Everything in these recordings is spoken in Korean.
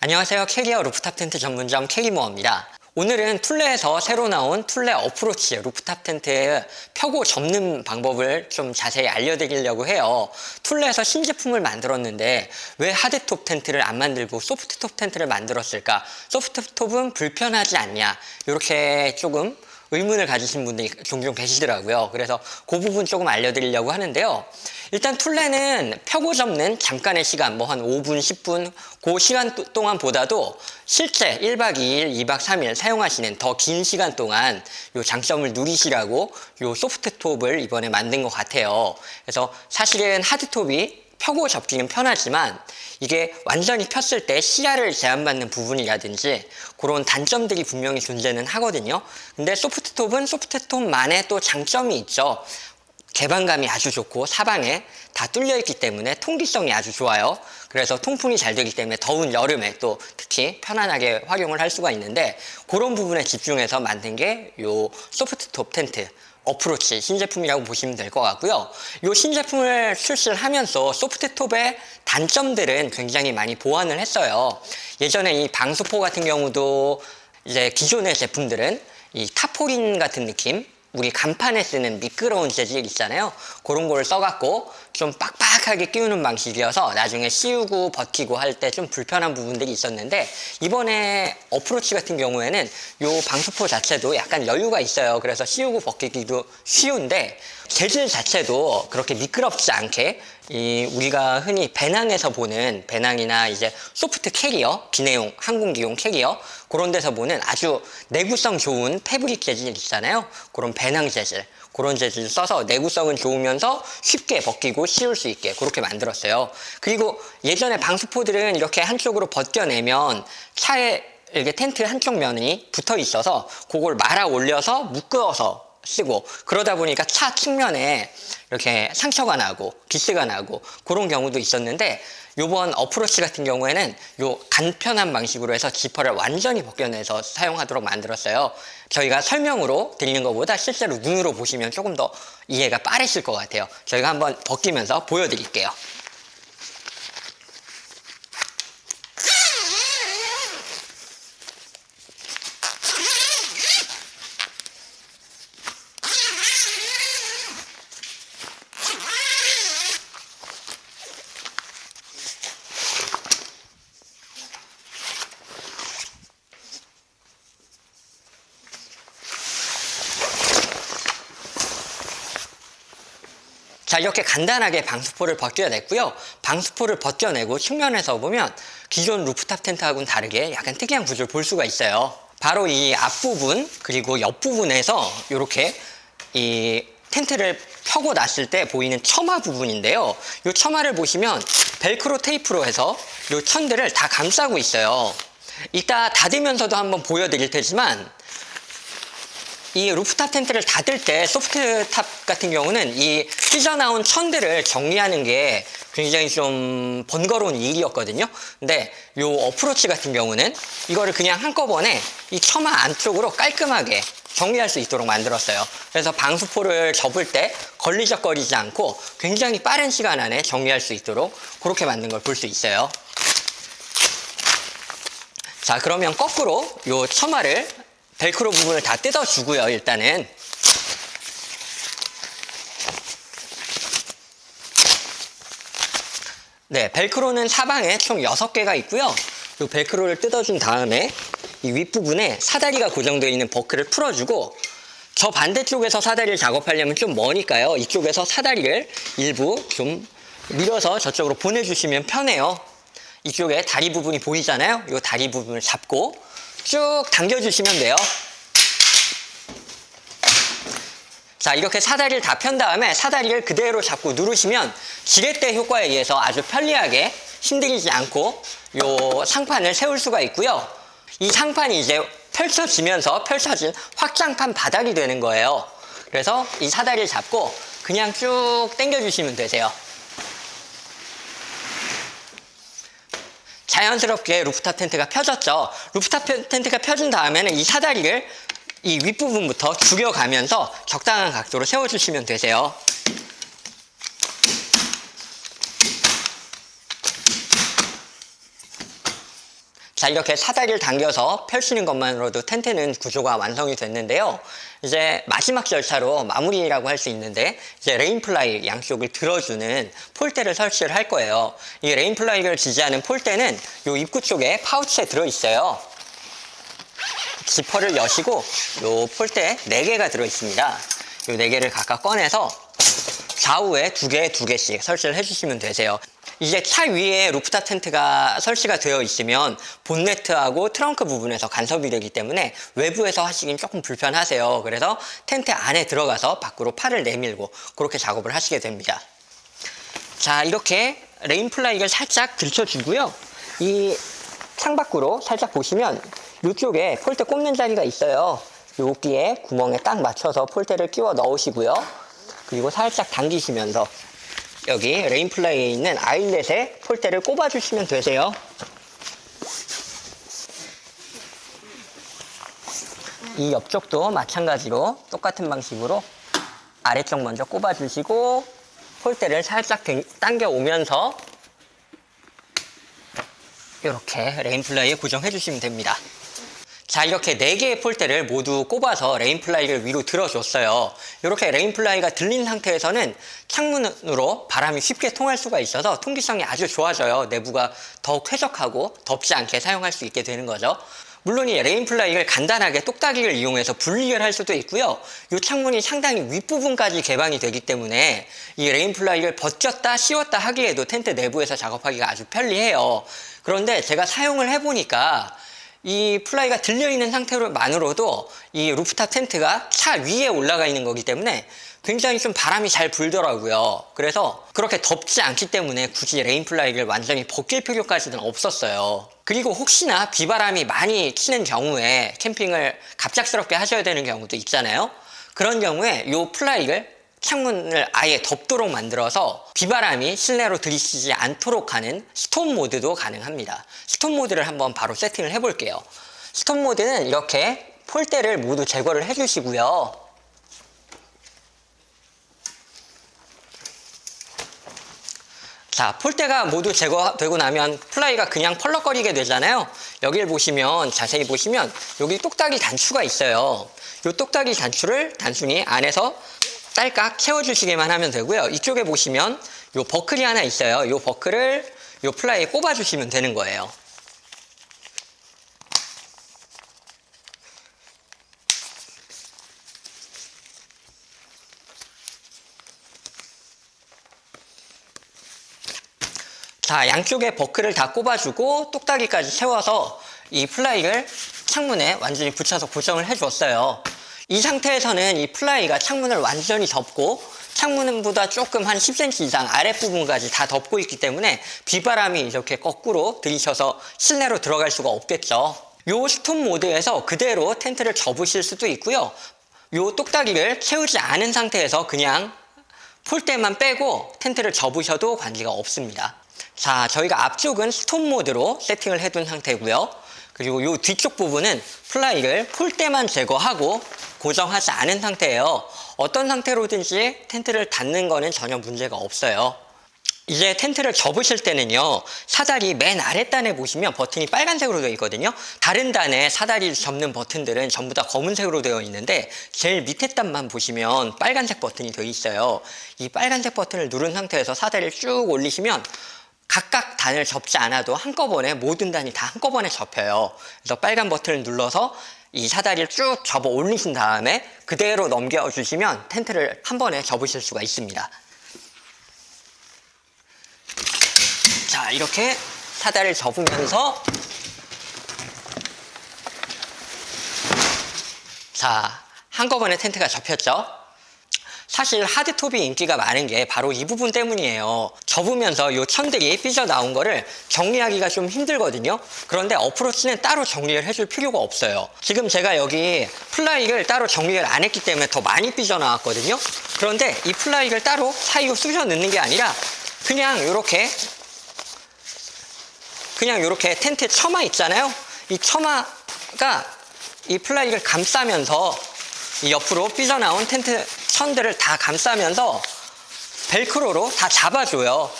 안녕하세요. 캐리어 루프탑 텐트 전문점 캐리모어입니다. 오늘은 툴레에서 새로 나온 툴레 어프로치 루프탑 텐트의 펴고 접는 방법을 좀 자세히 알려드리려고 해요. 툴레에서 신제품을 만들었는데 왜 하드톱 텐트를 안 만들고 소프트톱 텐트를 만들었을까? 소프트톱은 불편하지 않냐? 이렇게 조금 의문을 가지신 분들이 종종 계시더라고요. 그래서 그 부분 조금 알려드리려고 하는데요. 일단 툴레는 펴고 접는 잠깐의 시간, 뭐 한 5분, 10분 그 시간 동안보다도 실제 1박 2일, 2박 3일 사용하시는 더 긴 시간 동안 요 장점을 누리시라고 요 소프트톱을 이번에 만든 것 같아요. 그래서 사실은 하드톱이 펴고 접기는 편하지만 이게 완전히 폈을 때 시야를 제한받는 부분이라든지 그런 단점들이 분명히 존재는 하거든요. 근데 소프트톱은 소프트톱만의 또 장점이 있죠. 개방감이 아주 좋고 사방에 다 뚫려 있기 때문에 통기성이 아주 좋아요. 그래서 통풍이 잘 되기 때문에 더운 여름에 또 특히 편안하게 활용을 할 수가 있는데 그런 부분에 집중해서 만든 게 요 소프트톱 텐트 어프로치 신제품이라고 보시면 될 것 같고요. 이 신제품을 출시를 하면서 소프트톱의 단점들은 굉장히 많이 보완을 했어요. 예전에 이 방수포 같은 경우도 이제 기존의 제품들은 이 타포린 같은 느낌, 우리 간판에 쓰는 미끄러운 재질 있잖아요. 그런 걸 써갖고 좀 빡빡하게 끼우는 방식이어서 나중에 씌우고 벗기고 할 때 좀 불편한 부분들이 있었는데 이번에 어프로치 같은 경우에는 요 방수포 자체도 약간 여유가 있어요. 그래서 씌우고 벗기기도 쉬운데 재질 자체도 그렇게 미끄럽지 않게 우리가 흔히 배낭에서 보는 배낭이나 이제 소프트 캐리어, 기내용, 항공기용 캐리어 그런 데서 보는 아주 내구성 좋은 패브릭 재질 있잖아요. 그런 배낭 재질, 그런 재질 써서 내구성은 좋으면서 쉽게 벗기고 씌울 수 있게 그렇게 만들었어요. 그리고 예전에 방수포들은 이렇게 한쪽으로 벗겨내면 차에 이렇게 텐트 한쪽 면이 붙어 있어서 그걸 말아 올려서 묶어서 쓰고 그러다 보니까 차 측면에 이렇게 상처가 나고 기스가 나고 그런 경우도 있었는데 요번 어프로치 같은 경우에는 요 간편한 방식으로 해서 지퍼를 완전히 벗겨내서 사용하도록 만들었어요. 저희가 설명으로 드리는 것보다 실제로 눈으로 보시면 조금 더 이해가 빠르실 것 같아요. 저희가 한번 벗기면서 보여드릴게요. 자, 이렇게 간단하게 방수포를 벗겨냈고요. 방수포를 벗겨내고 측면에서 보면 기존 루프탑 텐트하고는 다르게 약간 특이한 구조를 볼 수가 있어요. 바로 이 앞부분 그리고 옆부분에서 이렇게 이 텐트를 펴고 놨을 때 보이는 처마 부분인데요. 이 처마를 보시면 벨크로 테이프로 해서 이 천들을 다 감싸고 있어요. 이따 닫으면서도 한번 보여드릴 테지만 이 루프탑 텐트를 닫을 때 소프트탑 같은 경우는 이 삐져나온 천들을 정리하는 게 굉장히 좀 번거로운 일이었거든요. 근데 요 어프로치 같은 경우는 이거를 그냥 한꺼번에 이 처마 안쪽으로 깔끔하게 정리할 수 있도록 만들었어요. 그래서 방수포를 접을 때 걸리적거리지 않고 굉장히 빠른 시간 안에 정리할 수 있도록 그렇게 만든 걸 볼 수 있어요. 자, 그러면 거꾸로 요 처마를 벨크로 부분을 다 뜯어주고요. 일단은 네, 벨크로는 사방에 총 6개가 있고요. 이 벨크로를 뜯어준 다음에 이 윗부분에 사다리가 고정되어 있는 버클을 풀어주고 저 반대쪽에서 사다리를 작업하려면 좀 머니까요. 이쪽에서 사다리를 일부 좀 밀어서 저쪽으로 보내주시면 편해요. 이쪽에 다리 부분이 보이잖아요. 이 다리 부분을 잡고 쭉 당겨주시면 돼요. 자, 이렇게 사다리를 다 편 다음에 사다리를 그대로 잡고 누르시면 지렛대 효과에 의해서 아주 편리하게 힘들이지 않고 요 상판을 세울 수가 있고요. 이 상판이 이제 펼쳐지면서 펼쳐진 확장판 바닥이 되는 거예요. 그래서 이 사다리를 잡고 그냥 쭉 당겨주시면 되세요. 자연스럽게 루프탑 텐트가 펴졌죠. 루프탑 텐트가 펴진 다음에는 이 사다리를 이 윗부분부터 죽여가면서 적당한 각도로 세워주시면 되세요. 자, 이렇게 사다리를 당겨서 펼치는 것만으로도 텐트는 구조가 완성이 됐는데요. 이제 마지막 절차로 마무리라고 할 수 있는데, 이제 레인플라이 양쪽을 들어주는 폴대를 설치를 할 거예요. 이 레인플라이를 지지하는 폴대는 이 입구 쪽에 파우치에 들어있어요. 지퍼를 여시고 이 폴대 4개가 들어있습니다. 이 4개를 각각 꺼내서 좌우에 2개씩 설치를 해주시면 되세요. 이제 차 위에 루프탑 텐트가 설치가 되어 있으면 본네트하고 트렁크 부분에서 간섭이 되기 때문에 외부에서 하시긴 조금 불편하세요. 그래서 텐트 안에 들어가서 밖으로 팔을 내밀고 그렇게 작업을 하시게 됩니다. 자, 이렇게 레인플라이를 살짝 들쳐주고요. 이 창밖으로 살짝 보시면 이쪽에 폴대 꼽는 자리가 있어요. 여기에 구멍에 딱 맞춰서 폴대를 끼워 넣으시고요. 그리고 살짝 당기시면서 여기 레인플라이에 있는 아일렛에 폴대를 꼽아주시면 되세요. 이 옆쪽도 마찬가지로 똑같은 방식으로 아래쪽 먼저 꼽아주시고 폴대를 살짝 당겨 오면서 이렇게 레인플라이에 고정해 주시면 됩니다. 자, 이렇게 4개의 폴대를 모두 꼽아서 레인플라이를 위로 들어줬어요. 이렇게 레인플라이가 들린 상태에서는 창문으로 바람이 쉽게 통할 수가 있어서 통기성이 아주 좋아져요. 내부가 더욱 쾌적하고 덥지 않게 사용할 수 있게 되는 거죠. 물론 이 레인플라이를 간단하게 똑딱이를 이용해서 분리를 할 수도 있고요. 이 창문이 상당히 윗부분까지 개방이 되기 때문에 이 레인플라이를 벗겼다 씌웠다 하기에도 텐트 내부에서 작업하기가 아주 편리해요. 그런데 제가 사용을 해보니까 이 플라이가 들려있는 상태로만으로도 이 루프탑 텐트가 차 위에 올라가 있는 거기 때문에 굉장히 좀 바람이 잘 불더라고요. 그래서 그렇게 덥지 않기 때문에 굳이 레인플라이를 완전히 벗길 필요까지는 없었어요. 그리고 혹시나 비바람이 많이 치는 경우에 캠핑을 갑작스럽게 하셔야 되는 경우도 있잖아요. 그런 경우에 이 플라이를 창문을 아예 덮도록 만들어서 비바람이 실내로 들이치지 않도록 하는 스톰 모드도 가능합니다. 스톰 모드를 한번 바로 세팅을 해볼게요. 스톰 모드는 이렇게 폴대를 모두 제거를 해주시고요. 자, 폴대가 모두 제거되고 나면 플라이가 그냥 펄럭거리게 되잖아요. 여기를 보시면, 자세히 보시면 여기 똑딱이 단추가 있어요. 이 똑딱이 단추를 단순히 안에서 딸깍 채워주시기만 하면 되고요. 이쪽에 보시면 이 버클이 하나 있어요. 이 버클을 이 플라이에 꼽아주시면 되는 거예요. 자, 양쪽에 버클을 다 꼽아주고 똑딱이까지 세워서 이 플라이를 창문에 완전히 붙여서 고정을 해줬어요. 이 상태에서는 이 플라이가 창문을 완전히 덮고 창문보다 조금 한 10cm 이상 아랫부분까지 다 덮고 있기 때문에 비바람이 이렇게 거꾸로 들이쳐서 실내로 들어갈 수가 없겠죠. 요 스톰 모드에서 그대로 텐트를 접으실 수도 있고요. 요 똑딱이를 채우지 않은 상태에서 그냥 폴대만 빼고 텐트를 접으셔도 관계가 없습니다. 자, 저희가 앞쪽은 스톰 모드로 세팅을 해둔 상태고요. 그리고 이 뒤쪽 부분은 플라이를 폴대만 제거하고 고정하지 않은 상태예요. 어떤 상태로든지 텐트를 닫는 거는 전혀 문제가 없어요. 이제 텐트를 접으실 때는요, 사다리 맨 아랫단에 보시면 버튼이 빨간색으로 되어 있거든요. 다른 단에 사다리를 접는 버튼들은 전부 다 검은색으로 되어 있는데 제일 밑에 단만 보시면 빨간색 버튼이 되어 있어요. 이 빨간색 버튼을 누른 상태에서 사다리를 쭉 올리시면 각각 단을 접지 않아도 한꺼번에 모든 단이 다 한꺼번에 접혀요. 그래서 빨간 버튼을 눌러서 이 사다리를 쭉 접어 올리신 다음에 그대로 넘겨주시면 텐트를 한 번에 접으실 수가 있습니다. 자, 이렇게 사다리를 접으면서 자, 한꺼번에 텐트가 접혔죠. 사실 하드톱이 인기가 많은 게 바로 이 부분 때문이에요. 접으면서 이 천들이 삐져나온 거를 정리하기가 좀 힘들거든요. 그런데 어프로치는 따로 정리를 해줄 필요가 없어요. 지금 제가 여기 플라이를 따로 정리를 안 했기 때문에 더 많이 삐져나왔거든요. 그런데 이 플라이를 따로 사이로 쑤셔 넣는 게 아니라 그냥 이렇게 텐트 처마 있잖아요. 이 처마가 이 플라이를 감싸면서 이 옆으로 삐져나온 텐트 천들을 다 감싸면서 벨크로로 다 잡아줘요.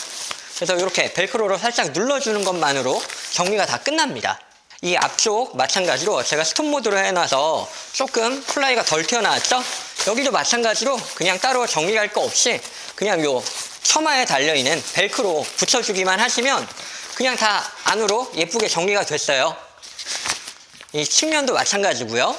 그래서 이렇게 벨크로로 살짝 눌러주는 것만으로 정리가 다 끝납니다. 이 앞쪽 마찬가지로 제가 스톱 모드로 해놔서 조금 플라이가 덜 튀어나왔죠? 여기도 마찬가지로 그냥 따로 정리할 거 없이 그냥 요 처마에 달려있는 벨크로 붙여주기만 하시면 그냥 다 안으로 예쁘게 정리가 됐어요. 이 측면도 마찬가지고요.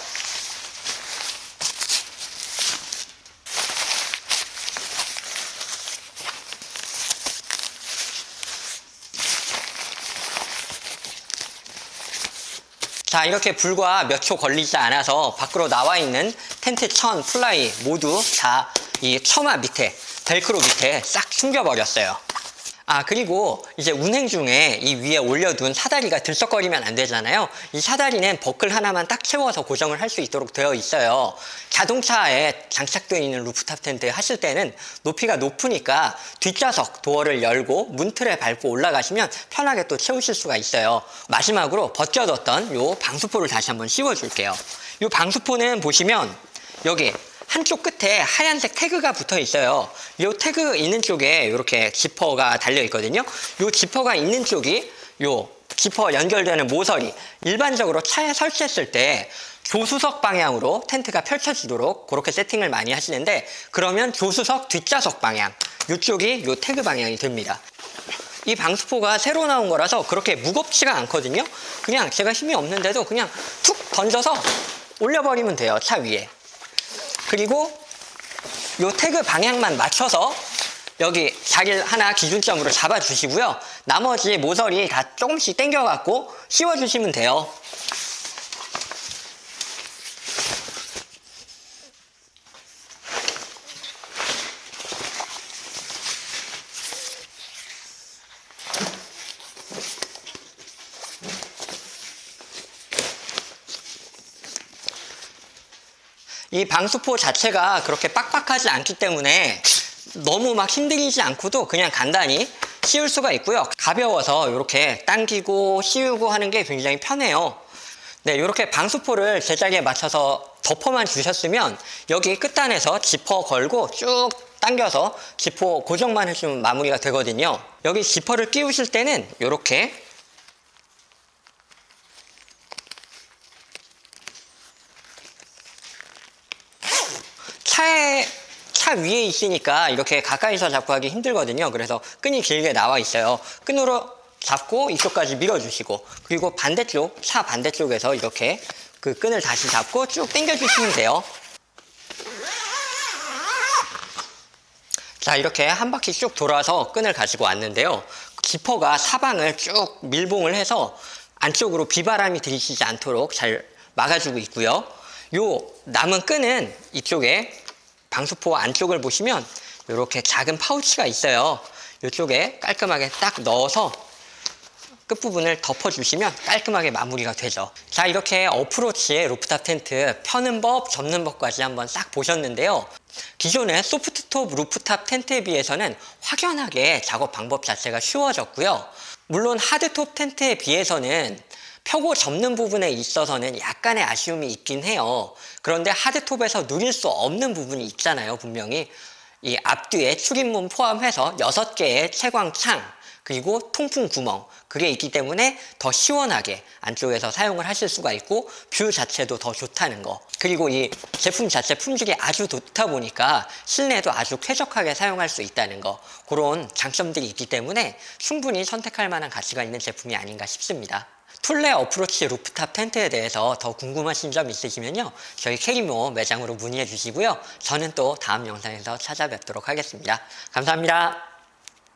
자, 이렇게 불과 몇 초 걸리지 않아서 밖으로 나와 있는 텐트 천, 플라이 모두 다 이 처마 밑에, 벨크로 밑에 싹 숨겨버렸어요. 아, 그리고 이제 운행 중에 이 위에 올려둔 사다리가 들썩거리면 안 되잖아요. 이 사다리는 버클 하나만 딱 채워서 고정을 할 수 있도록 되어 있어요. 자동차에 장착되어 있는 루프탑 텐트 하실 때는 높이가 높으니까 뒷좌석 도어를 열고 문틀에 밟고 올라가시면 편하게 또 채우실 수가 있어요. 마지막으로 벗겨뒀던 요 방수포를 다시 한번 씌워줄게요. 요 방수포는 보시면 여기 한쪽 끝에 하얀색 태그가 붙어 있어요. 이 태그 있는 쪽에 이렇게 지퍼가 달려 있거든요. 이 지퍼가 있는 쪽이 이 지퍼 연결되는 모서리, 일반적으로 차에 설치했을 때 조수석 방향으로 텐트가 펼쳐지도록 그렇게 세팅을 많이 하시는데, 그러면 조수석 뒷좌석 방향, 이쪽이 이 태그 방향이 됩니다. 이 방수포가 새로 나온 거라서 그렇게 무겁지가 않거든요. 그냥 제가 힘이 없는데도 그냥 툭 던져서 올려버리면 돼요, 차 위에. 그리고 이 태그 방향만 맞춰서 여기 자리를 하나 기준점으로 잡아주시고요. 나머지 모서리 다 조금씩 당겨갖고 씌워주시면 돼요. 이 방수포 자체가 그렇게 빡빡하지 않기 때문에 너무 막 힘들이지 않고도 그냥 간단히 씌울 수가 있고요. 가벼워서 이렇게 당기고 씌우고 하는 게 굉장히 편해요. 네, 이렇게 방수포를 제자리에 맞춰서 덮어만 주셨으면 여기 끝단에서 지퍼 걸고 쭉 당겨서 지퍼 고정만 해주면 마무리가 되거든요. 여기 지퍼를 끼우실 때는 이렇게 차 위에 있으니까 이렇게 가까이서 잡고 하기 힘들거든요. 그래서 끈이 길게 나와 있어요. 끈으로 잡고 이쪽까지 밀어주시고, 그리고 반대쪽, 차 반대쪽에서 이렇게 그 끈을 다시 잡고 쭉 당겨주시면 돼요. 자, 이렇게 한 바퀴 쭉 돌아서 끈을 가지고 왔는데요. 지퍼가 사방을 쭉 밀봉을 해서 안쪽으로 비바람이 들이치지 않도록 잘 막아주고 있고요. 요 남은 끈은 이쪽에 방수포 안쪽을 보시면 이렇게 작은 파우치가 있어요. 이쪽에 깔끔하게 딱 넣어서 끝부분을 덮어주시면 깔끔하게 마무리가 되죠. 자, 이렇게 어프로치의 루프탑 텐트 펴는 법, 접는 법까지 한번 싹 보셨는데요. 기존의 소프트톱 루프탑 텐트에 비해서는 확연하게 작업 방법 자체가 쉬워졌고요. 물론 하드톱 텐트에 비해서는 펴고 접는 부분에 있어서는 약간의 아쉬움이 있긴 해요. 그런데 하드톱에서 누릴 수 없는 부분이 있잖아요, 분명히. 이 앞뒤에 출입문 포함해서 6개의 채광창, 그리고 통풍 구멍, 그게 있기 때문에 더 시원하게 안쪽에서 사용을 하실 수가 있고 뷰 자체도 더 좋다는 거. 그리고 이 제품 자체 품질이 아주 좋다 보니까 실내에도 아주 쾌적하게 사용할 수 있다는 거. 그런 장점들이 있기 때문에 충분히 선택할 만한 가치가 있는 제품이 아닌가 싶습니다. 툴레 어프로치 루프탑 텐트에 대해서 더 궁금하신 점 있으시면요, 저희 캐리모 매장으로 문의해 주시고요. 저는 또 다음 영상에서 찾아뵙도록 하겠습니다. 감사합니다.